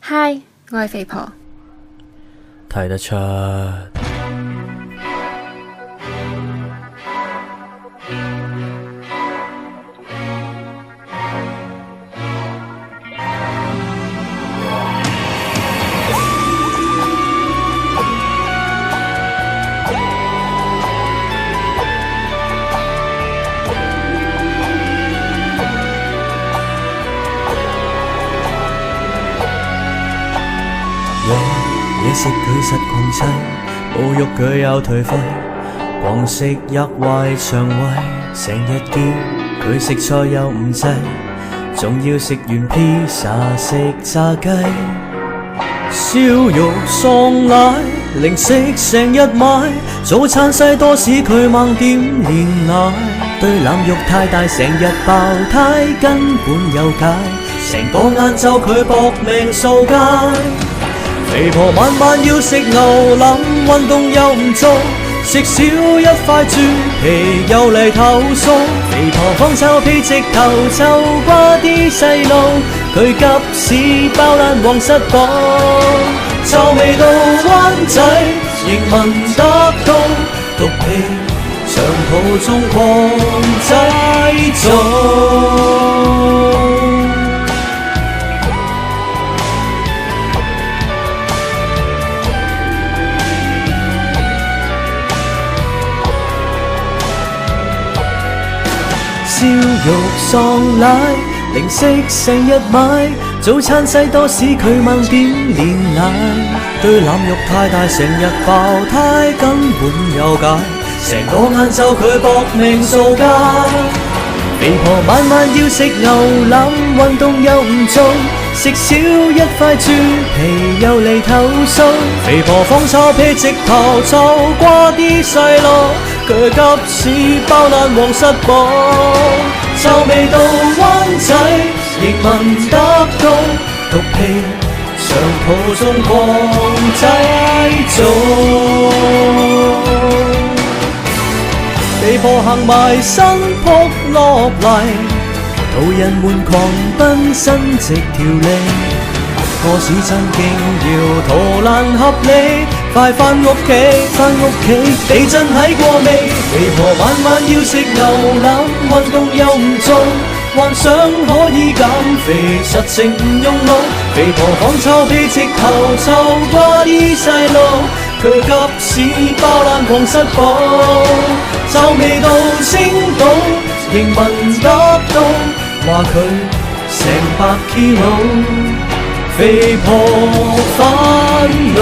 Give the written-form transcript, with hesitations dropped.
嗨，我係肥婆。睇得出。野食佢實狂砌，侮辱佢有頹廢，狂食入壞腸胃，成日叫佢食菜又唔制，仲要食完披薩食炸雞，燒肉喪奶，零食成日買，早餐西多士佢猛點煉奶，對腩肉太大成日爆胎，根本有解，成個晏晝佢搏命掃街。肥婆晚晚要食牛腩，運動又唔做，食少一塊豬皮又嚟投訴。肥婆放臭屁直頭臭瓜啲細路，佢急屎包爛黃室堡，臭味到灣仔仍聞得到，毒氣長途中狂製造。燒肉喪奶，零食成日買，早餐西多士佢猛點煉奶，對腩肉太大成日爆胎，根本有解，成個晏晝佢搏命掃街。肥婆晚晚要食牛腩，運動又唔做，食少一塊豬皮又嚟投訴。肥婆放臭屁直頭臭瓜啲細路，佢急屎包爛黃室堡，臭味到灣仔仍聞得到，毒氣長途中狂製造。肥婆行埋身撲落嚟，途人們狂奔伸直條脷，個市真勁要圖難合理，快返屋企，返屋企，地震喺過未？肥婆晚晚要食牛腩，運動又唔做，幻想可以減肥，實情唔用腦。肥婆放臭屁直頭臭瓜啲細路，佢急屎包爛黃室堡，臭味到青島仍聞得到，話佢成百 kilo， 肥婆煩惱。